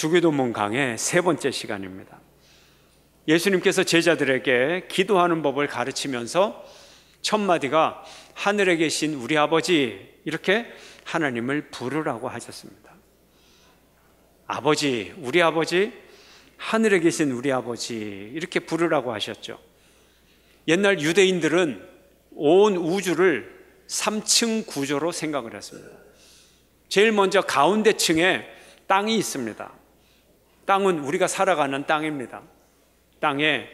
주기도문 강의 세 번째 시간입니다. 예수님께서 제자들에게 기도하는 법을 가르치면서 첫 마디가 하늘에 계신 우리 아버지, 이렇게 하나님을 부르라고 하셨습니다. 아버지, 우리 아버지, 하늘에 계신 우리 아버지, 이렇게 부르라고 하셨죠. 옛날 유대인들은 온 우주를 3층 구조로 생각을 했습니다. 제일 먼저 가운데 층에 땅이 있습니다. 땅은 우리가 살아가는 땅입니다. 땅에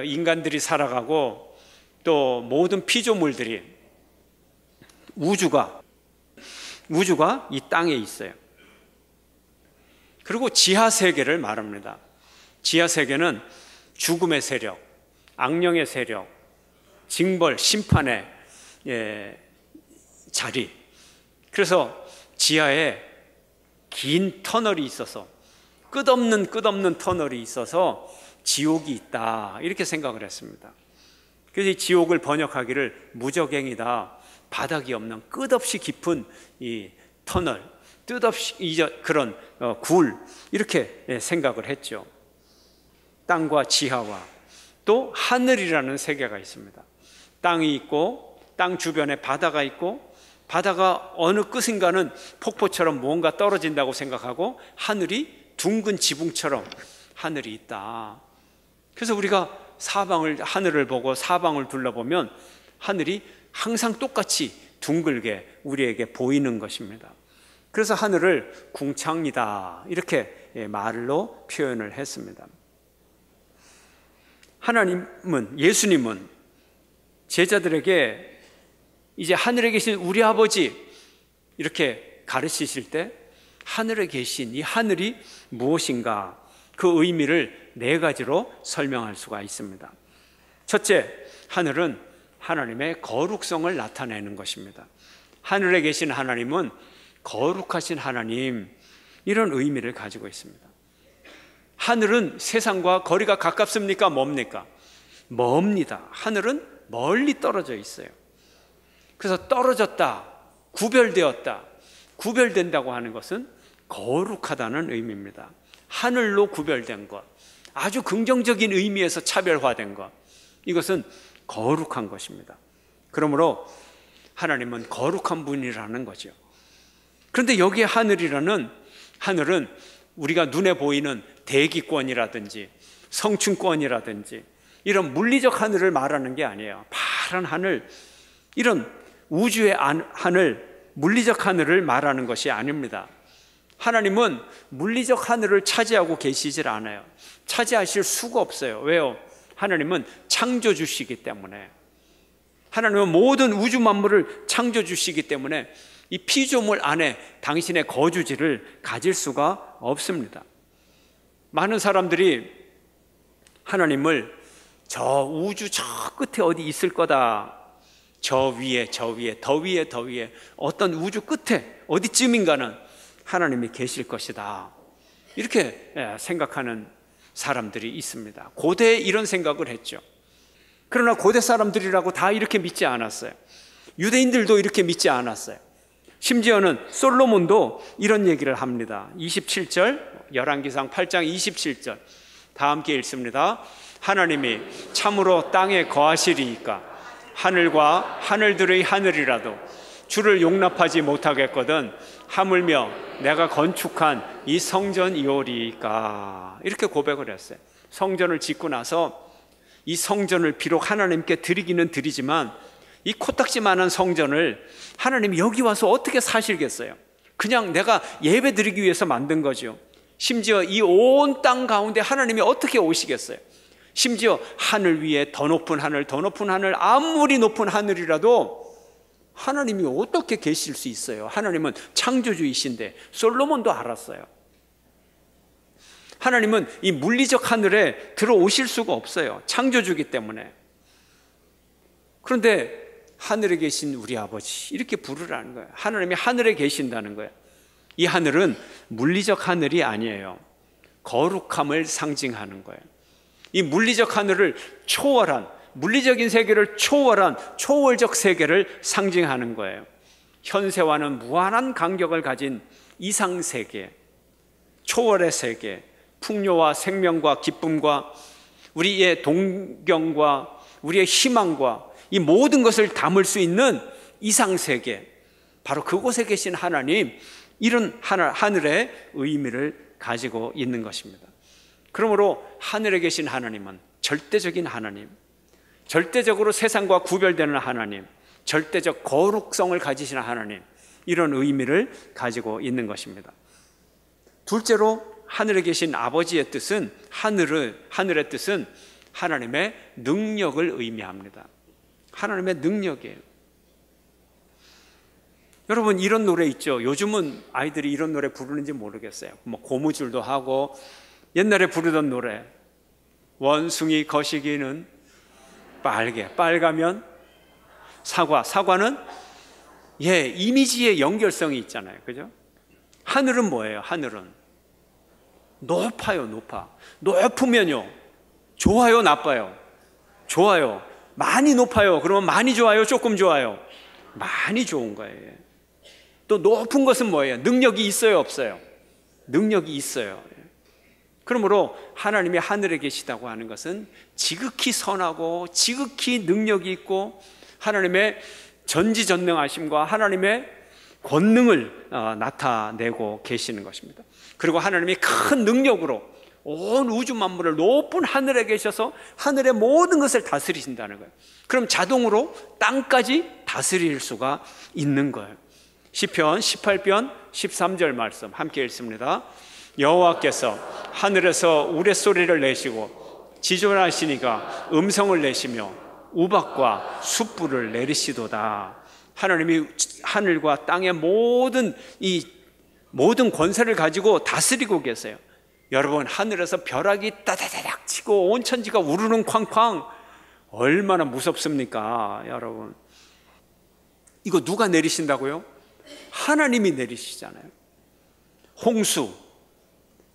인간들이 살아가고 또 모든 피조물들이, 우주가 이 땅에 있어요. 그리고 지하 세계를 말합니다. 지하 세계는 죽음의 세력, 악령의 세력, 징벌, 심판의 자리. 그래서 지하에 긴 터널이 있어서, 끝없는 터널이 있어서 지옥이 있다, 이렇게 생각을 했습니다. 그래서 이 지옥을 번역하기를 무저갱이다, 바닥이 없는 끝없이 깊은 이 터널, 끝없이 그런 굴, 이렇게 생각을 했죠. 땅과 지하와 또 하늘이라는 세계가 있습니다. 땅이 있고 땅 주변에 바다가 있고, 바다가 어느 끝인가는 폭포처럼 뭔가 떨어진다고 생각하고, 하늘이 둥근 지붕처럼 하늘이 있다. 그래서 우리가 하늘을 보고 사방을 둘러보면 하늘이 항상 똑같이 둥글게 우리에게 보이는 것입니다. 그래서 하늘을 궁창이다, 이렇게 말로 표현을 했습니다. 예수님은 제자들에게 이제 하늘에 계신 우리 아버지, 이렇게 가르치실 때 하늘에 계신 이 하늘이 무엇인가, 그 의미를 네 가지로 설명할 수가 있습니다. 첫째, 하늘은 하나님의 거룩성을 나타내는 것입니다. 하늘에 계신 하나님은 거룩하신 하나님, 이런 의미를 가지고 있습니다. 하늘은 세상과 거리가 가깝습니까? 뭡니까? 멉니다. 하늘은 멀리 떨어져 있어요. 그래서 떨어졌다, 구별되었다, 구별된다고 하는 것은 거룩하다는 의미입니다. 하늘로 구별된 것, 아주 긍정적인 의미에서 차별화된 것, 이것은 거룩한 것입니다. 그러므로 하나님은 거룩한 분이라는 거죠. 그런데 여기에 하늘은 우리가 눈에 보이는 대기권이라든지 성층권이라든지 이런 물리적 하늘을 말하는 게 아니에요. 파란 하늘, 이런 우주의 하늘, 물리적 하늘을 말하는 것이 아닙니다. 하나님은 물리적 하늘을 차지하고 계시질 않아요. 차지하실 수가 없어요. 왜요? 하나님은 창조주시기 때문에, 하나님은 모든 우주 만물을 창조주시기 때문에 이 피조물 안에 당신의 거주지를 가질 수가 없습니다. 많은 사람들이 하나님을 저 우주 저 끝에 어디 있을 거다, 저 위에, 더 위에 어떤 우주 끝에 어디쯤인가는 하나님이 계실 것이다, 이렇게 생각하는 사람들이 있습니다. 고대에 이런 생각을 했죠. 그러나 고대 사람들이라고 다 이렇게 믿지 않았어요. 유대인들도 이렇게 믿지 않았어요. 심지어는 솔로몬도 이런 얘기를 합니다. 27절, 열왕기상 8장 27절 다 함께 읽습니다. 하나님이 참으로 땅에 거하시리이까 하늘과 하늘들의 하늘이라도 주를 용납하지 못하겠거든 하물며 내가 건축한 이 성전이오리이까, 이렇게 고백을 했어요. 성전을 짓고 나서 이 성전을 비록 하나님께 드리기는 드리지만 이 코딱지만한 성전을 하나님이 여기 와서 어떻게 사시겠어요? 그냥 내가 예배 드리기 위해서 만든 거죠. 심지어 이 온 땅 가운데 하나님이 어떻게 오시겠어요? 심지어 하늘 위에 더 높은 하늘, 아무리 높은 하늘이라도 하나님이 어떻게 계실 수 있어요? 하나님은 창조주이신데 솔로몬도 알았어요. 하나님은 이 물리적 하늘에 들어오실 수가 없어요. 창조주기 때문에. 그런데 하늘에 계신 우리 아버지, 이렇게 부르라는 거예요. 하나님이 하늘에 계신다는 거예요. 이 하늘은 물리적 하늘이 아니에요. 거룩함을 상징하는 거예요. 이 물리적 하늘을 초월한, 물리적인 세계를 초월한 초월적 세계를 상징하는 거예요. 현세와는 무한한 간격을 가진 이상세계, 초월의 세계, 풍요와 생명과 기쁨과 우리의 동경과 우리의 희망과 이 모든 것을 담을 수 있는 이상세계, 바로 그곳에 계신 하나님, 이런 하늘의 의미를 가지고 있는 것입니다. 그러므로 하늘에 계신 하나님은 절대적인 하나님, 절대적으로 세상과 구별되는 하나님, 절대적 거룩성을 가지시는 하나님, 이런 의미를 가지고 있는 것입니다. 둘째로 하늘에 계신 아버지의 뜻은, 하늘의 뜻은 하나님의 능력을 의미합니다. 하나님의 능력이에요. 여러분, 이런 노래 있죠. 요즘은 아이들이 이런 노래 부르는지 모르겠어요. 뭐 고무줄도 하고, 옛날에 부르던 노래, 원숭이 거시기는 빨가면 사과는 이미지의 연결성이 있잖아요. 그죠? 하늘은 뭐예요? 하늘은 높아요. 높으면요, 좋아요, 나빠요? 좋아요. 많이 높아요. 그러면 많이 좋아요, 조금 좋아요? 많이 좋은 거예요. 또 높은 것은 뭐예요? 능력이 있어요, 없어요? 능력이 있어요. 그러므로 하나님이 하늘에 계시다고 하는 것은 지극히 선하고 지극히 능력이 있고 하나님의 전지전능하심과 하나님의 권능을 나타내고 계시는 것입니다. 그리고 하나님이 큰 능력으로 온 우주 만물을 높은 하늘에 계셔서 하늘의 모든 것을 다스리신다는 거예요. 그럼 자동으로 땅까지 다스릴 수가 있는 거예요. 시편 18편 13절 말씀 함께 읽습니다. 여호와께서 하늘에서 우레소리를 내시고 지존하시니가 음성을 내시며 우박과 숯불을 내리시도다. 하나님이 하늘과 땅의 모든 권세를 가지고 다스리고 계세요. 여러분, 하늘에서 벼락이 따다다닥 치고 온 천지가 우르릉 쾅쾅, 얼마나 무섭습니까? 여러분, 이거 누가 내리신다고요? 하나님이 내리시잖아요. 홍수,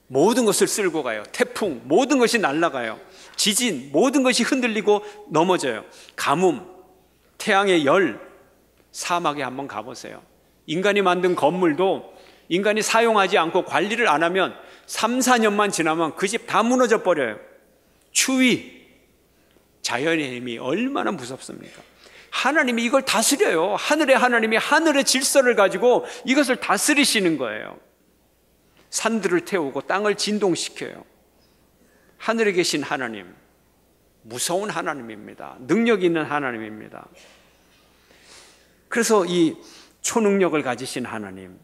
모든 것을 쓸고 가요. 태풍, 모든 것이 날아가요. 지진, 모든 것이 흔들리고 넘어져요. 가뭄, 태양의 열, 사막에 한번 가보세요. 인간이 만든 건물도 인간이 사용하지 않고 관리를 안 하면 3, 4년만 지나면 그 집 다 무너져 버려요. 추위, 자연의 힘이 얼마나 무섭습니까? 하나님이 이걸 다스려요. 하늘의 하나님이 하늘의 질서를 가지고 이것을 다스리시는 거예요. 산들을 태우고 땅을 진동시켜요. 하늘에 계신 하나님, 무서운 하나님입니다. 능력 있는 하나님입니다. 그래서 이 초능력을 가지신 하나님,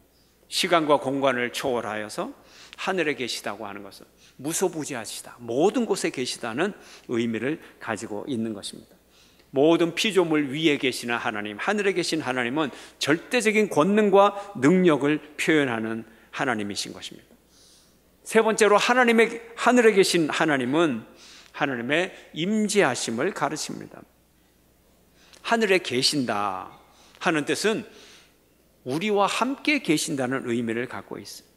시간과 공간을 초월하여서 하늘에 계시다고 하는 것은 무소부지하시다, 모든 곳에 계시다는 의미를 가지고 있는 것입니다. 모든 피조물 위에 계시는 하나님, 하늘에 계신 하나님은 절대적인 권능과 능력을 표현하는 하나님이신 것입니다. 세 번째로 하늘에 계신 하나님은 하나님의 임재하심을 가르칩니다. 하늘에 계신다 하는 뜻은 우리와 함께 계신다는 의미를 갖고 있어요.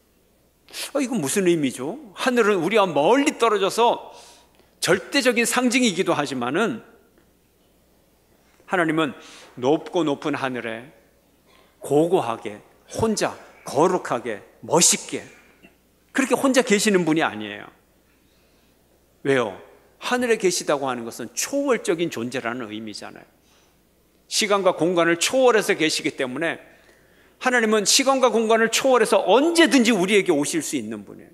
이건 무슨 의미죠? 하늘은 우리와 멀리 떨어져서 절대적인 상징이기도 하지만은 하나님은 높고 높은 하늘에 고고하게, 혼자 거룩하게, 멋있게 그렇게 혼자 계시는 분이 아니에요. 왜요? 하늘에 계시다고 하는 것은 초월적인 존재라는 의미잖아요. 시간과 공간을 초월해서 계시기 때문에 하나님은 시간과 공간을 초월해서 언제든지 우리에게 오실 수 있는 분이에요.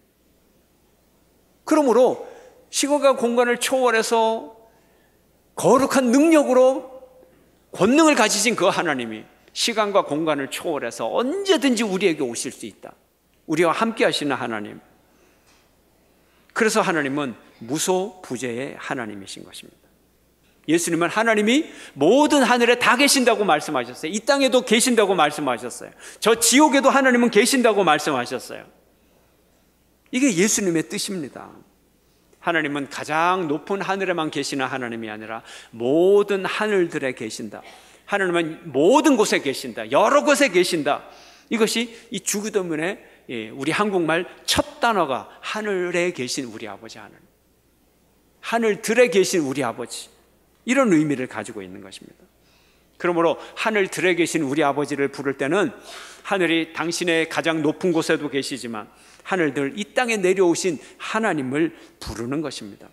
그러므로 시간과 공간을 초월해서 거룩한 능력으로 권능을 가지신 그 하나님이 시간과 공간을 초월해서 언제든지 우리에게 오실 수 있다. 우리와 함께 하시는 하나님. 그래서 하나님은 무소부재의 하나님이신 것입니다. 예수님은 하나님이 모든 하늘에 다 계신다고 말씀하셨어요. 이 땅에도 계신다고 말씀하셨어요. 저 지옥에도 하나님은 계신다고 말씀하셨어요. 이게 예수님의 뜻입니다. 하나님은 가장 높은 하늘에만 계시는 하나님이 아니라 모든 하늘들에 계신다. 하나님은 모든 곳에 계신다. 여러 곳에 계신다. 이것이 이 주기도문의 우리 한국말 첫 단어가 하늘에 계신 우리 아버지 하나님, 하늘들에 계신 우리 아버지, 이런 의미를 가지고 있는 것입니다. 그러므로 하늘들에 계신 우리 아버지를 부를 때는 하늘이 당신의 가장 높은 곳에도 계시지만 하늘들 이 땅에 내려오신 하나님을 부르는 것입니다.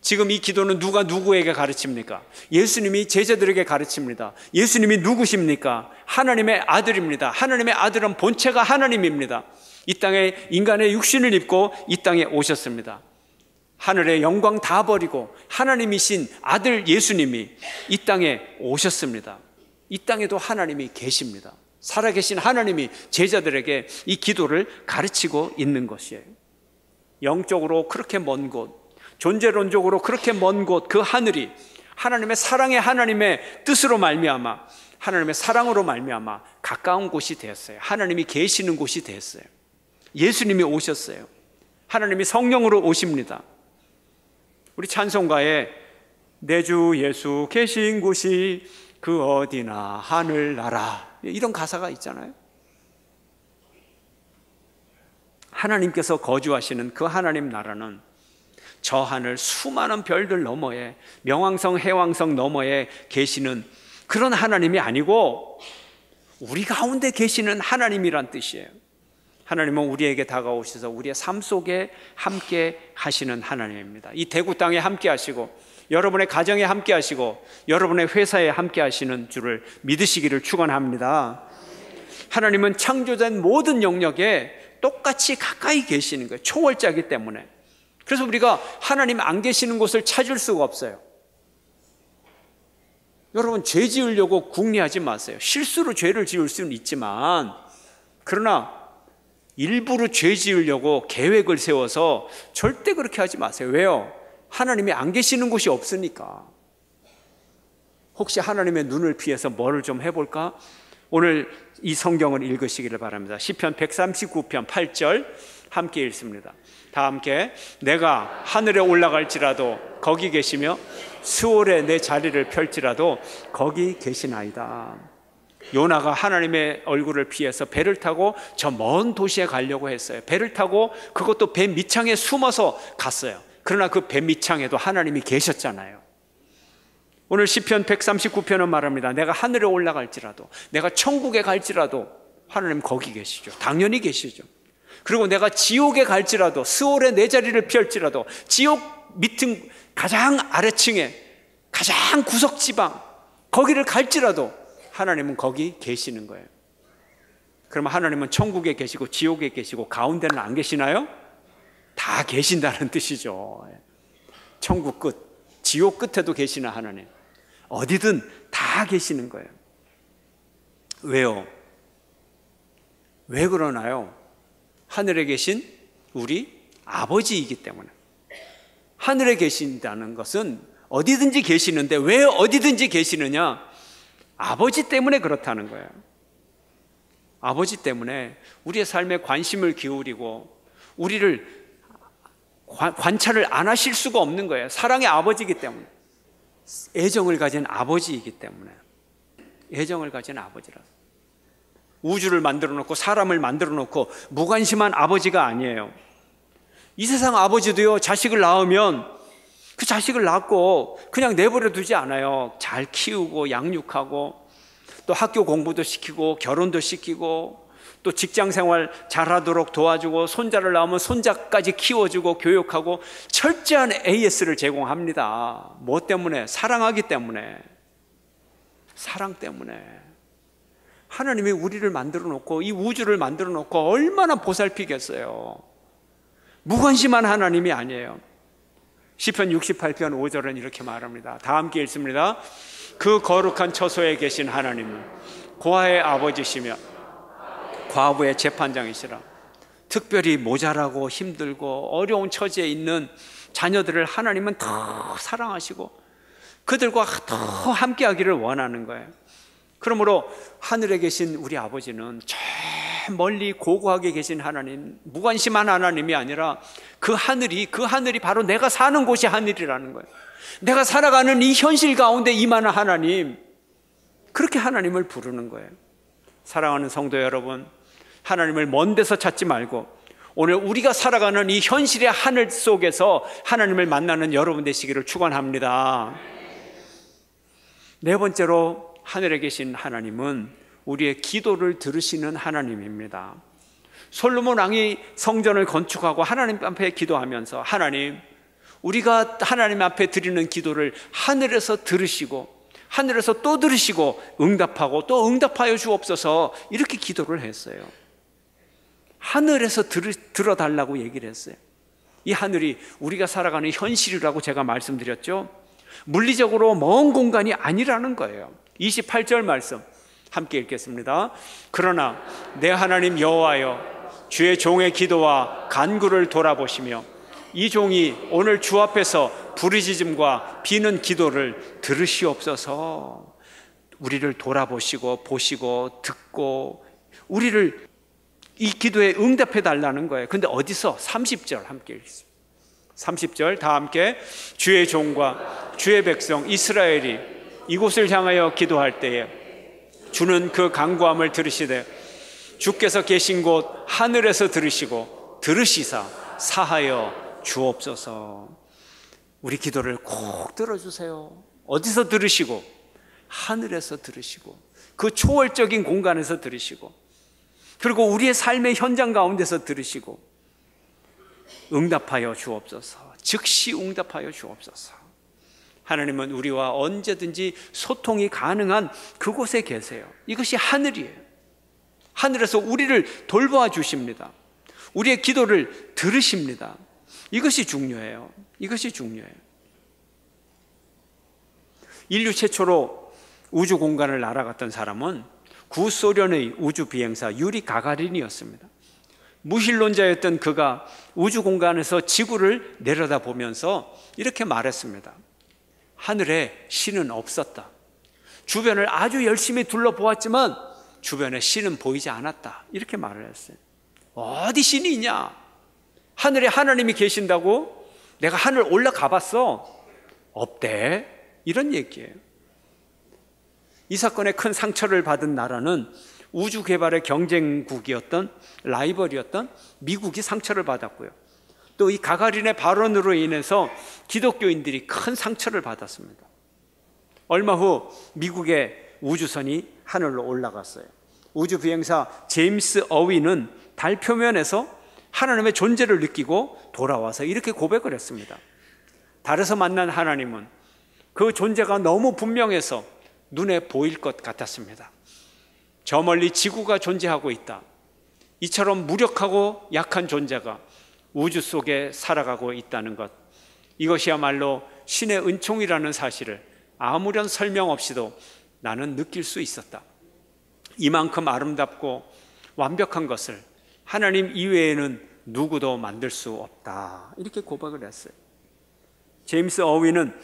지금 이 기도는 누가 누구에게 가르칩니까? 예수님이 제자들에게 가르칩니다. 예수님이 누구십니까? 하나님의 아들입니다. 하나님의 아들은 본체가 하나님입니다. 이 땅에 인간의 육신을 입고 이 땅에 오셨습니다. 하늘의 영광 다 버리고 하나님이신 아들 예수님이 이 땅에 오셨습니다. 이 땅에도 하나님이 계십니다. 살아계신 하나님이 제자들에게 이 기도를 가르치고 있는 것이에요. 영적으로 그렇게 먼 곳, 존재론적으로 그렇게 먼 곳, 그 하늘이 하나님의 사랑의 하나님의 뜻으로 말미암아, 하나님의 사랑으로 말미암아 가까운 곳이 되었어요. 하나님이 계시는 곳이 되었어요. 예수님이 오셨어요. 하나님이 성령으로 오십니다. 우리 찬송가에 내 주 예수 계신 곳이 그 어디나 하늘나라, 이런 가사가 있잖아요. 하나님께서 거주하시는 그 하나님 나라는 저 하늘 수많은 별들 너머에, 명왕성 해왕성 너머에 계시는 그런 하나님이 아니고 우리 가운데 계시는 하나님이란 뜻이에요. 하나님은 우리에게 다가오셔서 우리의 삶 속에 함께 하시는 하나님입니다. 이 대구 땅에 함께 하시고 여러분의 가정에 함께 하시고 여러분의 회사에 함께 하시는 줄을 믿으시기를 축원합니다. 하나님은 창조된 모든 영역에 똑같이 가까이 계시는 거예요. 초월자이기 때문에. 그래서 우리가 하나님 안 계시는 곳을 찾을 수가 없어요. 여러분, 죄 지으려고 궁리하지 마세요. 실수로 죄를 지을 수는 있지만, 그러나 일부러 죄 지으려고 계획을 세워서 절대 그렇게 하지 마세요. 왜요? 하나님이 안 계시는 곳이 없으니까. 혹시 하나님의 눈을 피해서 뭐를 좀 해볼까? 오늘 이 성경을 읽으시기를 바랍니다. 시편 139편 8절 함께 읽습니다. 다 함께. 내가 하늘에 올라갈지라도 거기 계시며 스올에 내 자리를 펼지라도 거기 계시나이다. 요나가 하나님의 얼굴을 피해서 배를 타고 저 먼 도시에 가려고 했어요. 배를 타고 그것도 배 밑창에 숨어서 갔어요. 그러나 그 배 밑창에도 하나님이 계셨잖아요. 오늘 시편 139편은 말합니다. 내가 하늘에 올라갈지라도, 내가 천국에 갈지라도 하나님 거기 계시죠. 당연히 계시죠. 그리고 내가 지옥에 갈지라도, 스올에 내 자리를 펼지라도, 지옥 밑은 가장 아래층에 가장 구석지방 거기를 갈지라도 하나님은 거기 계시는 거예요. 그러면 하나님은 천국에 계시고 지옥에 계시고 가운데는 안 계시나요? 다 계신다는 뜻이죠. 천국 끝, 지옥 끝에도 계시는 하나님, 어디든 다 계시는 거예요. 왜요? 왜 그러나요? 하늘에 계신 우리 아버지이기 때문에. 하늘에 계신다는 것은 어디든지 계시는데 왜 어디든지 계시느냐? 아버지 때문에 그렇다는 거예요. 아버지 때문에 우리의 삶에 관심을 기울이고 우리를 관찰을 안 하실 수가 없는 거예요. 사랑의 아버지이기 때문에. 애정을 가진 아버지이기 때문에. 애정을 가진 아버지라서. 우주를 만들어 놓고 사람을 만들어 놓고 무관심한 아버지가 아니에요. 이 세상 아버지도요, 자식을 낳으면 그 자식을 낳고 그냥 내버려 두지 않아요. 잘 키우고 양육하고 또 학교 공부도 시키고 결혼도 시키고 또 직장생활 잘하도록 도와주고 손자를 낳으면 손자까지 키워주고 교육하고 철저한 AS를 제공합니다. 뭐 때문에? 사랑하기 때문에. 사랑 때문에. 하나님이 우리를 만들어 놓고 이 우주를 만들어 놓고 얼마나 보살피겠어요. 무관심한 하나님이 아니에요. 시편 68편 5절은 이렇게 말합니다. 다 함께 읽습니다. 그 거룩한 처소에 계신 하나님은 고아의 아버지시며 과부의 재판장이시라. 특별히 모자라고 힘들고 어려운 처지에 있는 자녀들을 하나님은 더 사랑하시고 그들과 더 함께 하기를 원하는 거예요. 그러므로 하늘에 계신 우리 아버지는 저 멀리 고고하게 계신 하나님, 무관심한 하나님이 아니라 그 하늘이 바로 내가 사는 곳이 하늘이라는 거예요. 내가 살아가는 이 현실 가운데 임하는 하나님, 그렇게 하나님을 부르는 거예요. 사랑하는 성도 여러분, 하나님을 먼 데서 찾지 말고 오늘 우리가 살아가는 이 현실의 하늘 속에서 하나님을 만나는 여러분 되시기를 축원합니다. 네 번째로 하늘에 계신 하나님은 우리의 기도를 들으시는 하나님입니다. 솔로몬 왕이 성전을 건축하고 하나님 앞에 기도하면서 하나님, 우리가 하나님 앞에 드리는 기도를 하늘에서 들으시고 하늘에서 또 들으시고 응답하고 또 응답하여 주옵소서, 이렇게 기도를 했어요. 하늘에서 들어달라고 얘기를 했어요. 이 하늘이 우리가 살아가는 현실이라고 제가 말씀드렸죠. 물리적으로 먼 공간이 아니라는 거예요. 28절 말씀 함께 읽겠습니다. 그러나 내 하나님 여호와여, 주의 종의 기도와 간구를 돌아보시며 이 종이 오늘 주 앞에서 부르짖음과 비는 기도를 들으시옵소서. 우리를 돌아보시고 보시고 듣고 우리를 이 기도에 응답해 달라는 거예요. 근데 어디서? 30절 함께 읽습니다. 30절 다 함께. 주의 종과 주의 백성 이스라엘이 이곳을 향하여 기도할 때에 주는 그 간구함을 들으시되 주께서 계신 곳 하늘에서 들으시고 들으시사 사하여 주옵소서. 우리 기도를 꼭 들어주세요. 어디서 들으시고? 하늘에서 들으시고 그 초월적인 공간에서 들으시고 그리고 우리의 삶의 현장 가운데서 들으시고 응답하여 주옵소서. 즉시 응답하여 주옵소서. 하나님은 우리와 언제든지 소통이 가능한 그곳에 계세요. 이것이 하늘이에요. 하늘에서 우리를 돌보아 주십니다. 우리의 기도를 들으십니다. 이것이 중요해요. 이것이 중요해요. 인류 최초로 우주 공간을 날아갔던 사람은 구소련의 우주 비행사 유리 가가린이었습니다. 무신론자였던 그가 우주 공간에서 지구를 내려다보면서 이렇게 말했습니다. 하늘에 신은 없었다. 주변을 아주 열심히 둘러보았지만 주변에 신은 보이지 않았다. 이렇게 말을 했어요. 어디 신이 있냐? 하늘에 하나님이 계신다고? 내가 하늘 올라가 봤어. 없대. 이런 얘기예요. 이 사건에 큰 상처를 받은 나라는 우주 개발의 경쟁국이었던, 라이벌이었던 미국이 상처를 받았고요. 또 이 가가린의 발언으로 인해서 기독교인들이 큰 상처를 받았습니다. 얼마 후 미국의 우주선이 하늘로 올라갔어요. 우주 비행사 제임스 어윈은 달 표면에서 하나님의 존재를 느끼고 돌아와서 이렇게 고백을 했습니다. 달에서 만난 하나님은 그 존재가 너무 분명해서 눈에 보일 것 같았습니다. 저 멀리 지구가 존재하고 있다. 이처럼 무력하고 약한 존재가 우주 속에 살아가고 있다는 것, 이것이야말로 신의 은총이라는 사실을 아무런 설명 없이도 나는 느낄 수 있었다. 이만큼 아름답고 완벽한 것을 하나님 이외에는 누구도 만들 수 없다. 이렇게 고백을 했어요. 제임스 어윈은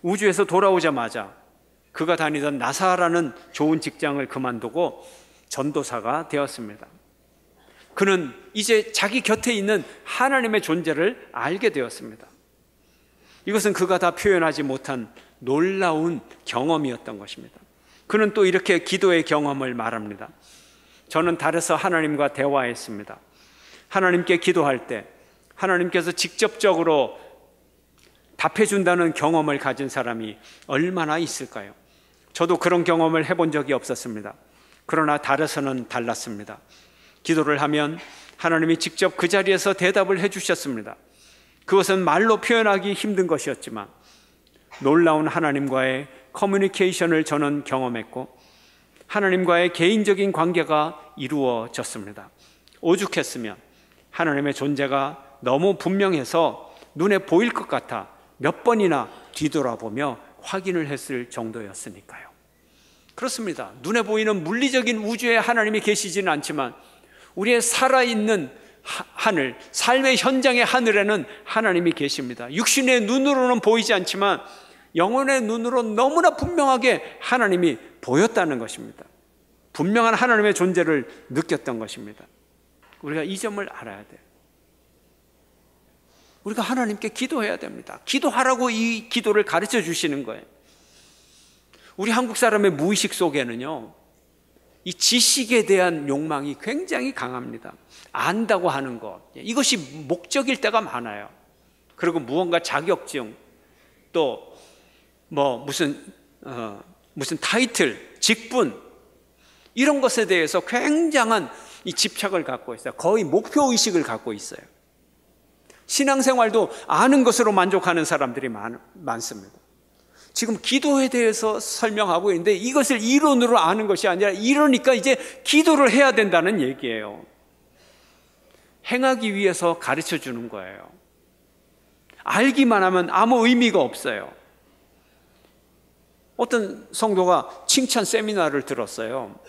우주에서 돌아오자마자 그가 다니던 나사라는 좋은 직장을 그만두고 전도사가 되었습니다. 그는 이제 자기 곁에 있는 하나님의 존재를 알게 되었습니다. 이것은 그가 다 표현하지 못한 놀라운 경험이었던 것입니다. 그는 또 이렇게 기도의 경험을 말합니다. 저는 달에서 하나님과 대화했습니다. 하나님께 기도할 때 하나님께서 직접적으로 답해준다는 경험을 가진 사람이 얼마나 있을까요? 저도 그런 경험을 해본 적이 없었습니다. 그러나 달에서는 달랐습니다. 기도를 하면 하나님이 직접 그 자리에서 대답을 해주셨습니다. 그것은 말로 표현하기 힘든 것이었지만 놀라운 하나님과의 커뮤니케이션을 저는 경험했고 하나님과의 개인적인 관계가 이루어졌습니다. 오죽했으면 하나님의 존재가 너무 분명해서 눈에 보일 것 같아 몇 번이나 뒤돌아보며 확인을 했을 정도였으니까요. 그렇습니다. 눈에 보이는 물리적인 우주에 하나님이 계시지는 않지만 우리의 살아있는 하늘, 삶의 현장의 하늘에는 하나님이 계십니다. 육신의 눈으로는 보이지 않지만 영혼의 눈으로 너무나 분명하게 하나님이 보였다는 것입니다. 분명한 하나님의 존재를 느꼈던 것입니다. 우리가 이 점을 알아야 돼요. 우리가 하나님께 기도해야 됩니다. 기도하라고 이 기도를 가르쳐 주시는 거예요. 우리 한국 사람의 무의식 속에는요, 이 지식에 대한 욕망이 굉장히 강합니다. 안다고 하는 것, 이것이 목적일 때가 많아요. 그리고 무언가 자격증, 또 뭐 무슨 타이틀, 직분, 이런 것에 대해서 굉장한 이 집착을 갖고 있어요. 거의 목표의식을 갖고 있어요. 신앙생활도 아는 것으로 만족하는 사람들이 많습니다. 지금 기도에 대해서 설명하고 있는데 이것을 이론으로 아는 것이 아니라 이러니까 이제 기도를 해야 된다는 얘기예요. 행하기 위해서 가르쳐 주는 거예요. 알기만 하면 아무 의미가 없어요. 어떤 성도가 칭찬 세미나를 들었어요.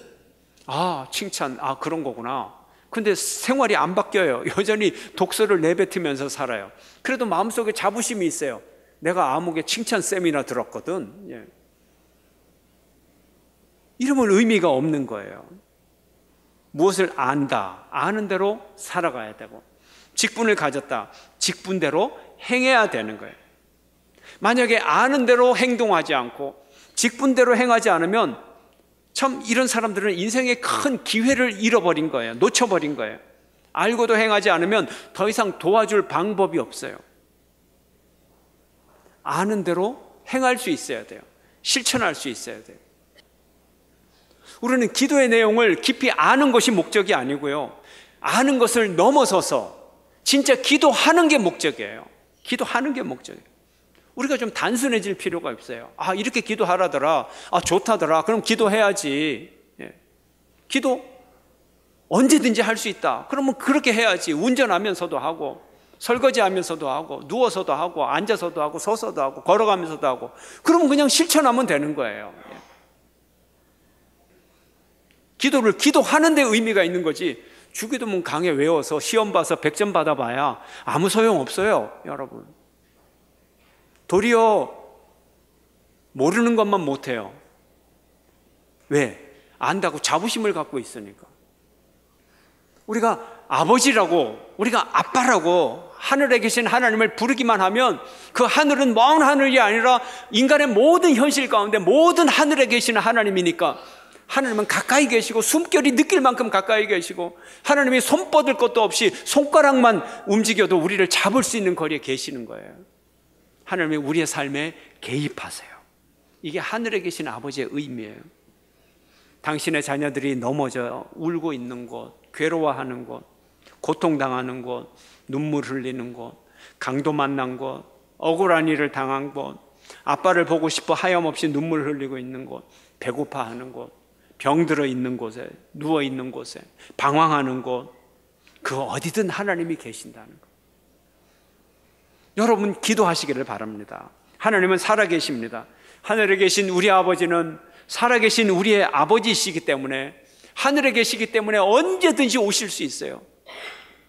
칭찬, 그런 거구나. 근데 생활이 안 바뀌어요. 여전히 독서를 내뱉으면서 살아요. 그래도 마음속에 자부심이 있어요. 내가 아무개 칭찬 세미나 들었거든. 예. 이러면 의미가 없는 거예요. 무엇을 안다, 아는 대로 살아가야 되고, 직분을 가졌다, 직분대로 행해야 되는 거예요. 만약에 아는 대로 행동하지 않고 직분대로 행하지 않으면 참 이런 사람들은 인생의 큰 기회를 잃어버린 거예요. 놓쳐버린 거예요. 알고도 행하지 않으면 더 이상 도와줄 방법이 없어요. 아는 대로 행할 수 있어야 돼요. 실천할 수 있어야 돼요. 우리는 기도의 내용을 깊이 아는 것이 목적이 아니고요, 아는 것을 넘어서서 진짜 기도하는 게 목적이에요. 기도하는 게 목적이에요. 우리가 좀 단순해질 필요가 없어요. 이렇게 기도하라더라, 좋다더라, 그럼 기도해야지. 예. 기도 언제든지 할 수 있다, 그러면 그렇게 해야지. 운전하면서도 하고, 설거지하면서도 하고, 누워서도 하고, 앉아서도 하고, 서서도 하고, 걸어가면서도 하고, 그러면 그냥 실천하면 되는 거예요. 예. 기도를 기도하는 데 의미가 있는 거지, 주기도문 강해 외워서 시험 봐서 100점 받아봐야 아무 소용없어요, 여러분. 도리어 모르는 것만 못해요. 왜? 안다고 자부심을 갖고 있으니까. 우리가 아버지라고, 우리가 아빠라고 하늘에 계신 하나님을 부르기만 하면 그 하늘은 먼 하늘이 아니라 인간의 모든 현실 가운데 모든 하늘에 계시는 하나님이니까, 하나님은 가까이 계시고 숨결이 느낄 만큼 가까이 계시고, 하나님이 손 뻗을 것도 없이 손가락만 움직여도 우리를 잡을 수 있는 거리에 계시는 거예요. 하나님이 우리의 삶에 개입하세요. 이게 하늘에 계신 아버지의 의미예요. 당신의 자녀들이 넘어져 울고 있는 곳, 괴로워하는 곳, 고통당하는 곳, 눈물 흘리는 곳, 강도 만난 곳, 억울한 일을 당한 곳, 아빠를 보고 싶어 하염없이 눈물 흘리고 있는 곳, 배고파하는 곳, 병들어 있는 곳에, 누워 있는 곳에, 방황하는 곳, 그 어디든 하나님이 계신다는 것. 여러분 기도하시기를 바랍니다. 하나님은 살아계십니다. 하늘에 계신 우리 아버지는 살아계신 우리의 아버지이시기 때문에, 하늘에 계시기 때문에 언제든지 오실 수 있어요.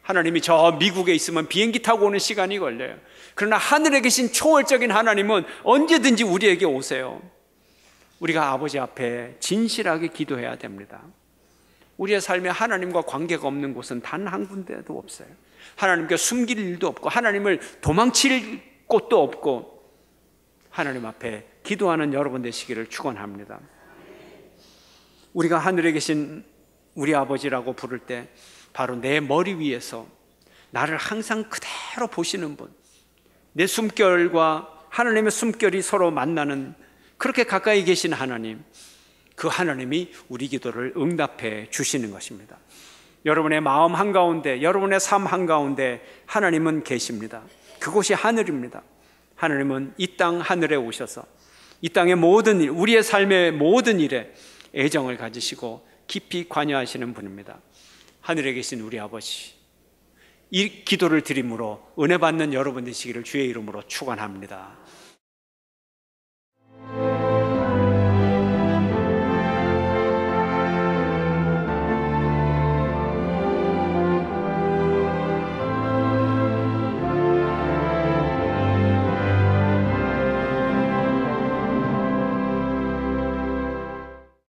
하나님이 저 미국에 있으면 비행기 타고 오는 시간이 걸려요. 그러나 하늘에 계신 초월적인 하나님은 언제든지 우리에게 오세요. 우리가 아버지 앞에 진실하게 기도해야 됩니다. 우리의 삶에 하나님과 관계가 없는 곳은 단 한 군데도 없어요. 하나님께 숨길 일도 없고, 하나님을 도망칠 곳도 없고, 하나님 앞에 기도하는 여러분 되시기를 축원합니다. 우리가 하늘에 계신 우리 아버지라고 부를 때 바로 내 머리 위에서 나를 항상 그대로 보시는 분, 내 숨결과 하나님의 숨결이 서로 만나는, 그렇게 가까이 계신 하나님, 그 하나님이 우리 기도를 응답해 주시는 것입니다. 여러분의 마음 한가운데, 여러분의 삶 한가운데 하나님은 계십니다. 그곳이 하늘입니다. 하나님은 이 땅 하늘에 오셔서 이 땅의 모든 일, 우리의 삶의 모든 일에 애정을 가지시고 깊이 관여하시는 분입니다. 하늘에 계신 우리 아버지, 이 기도를 드림으로 은혜 받는 여러분 되시기를 주의 이름으로 축원합니다.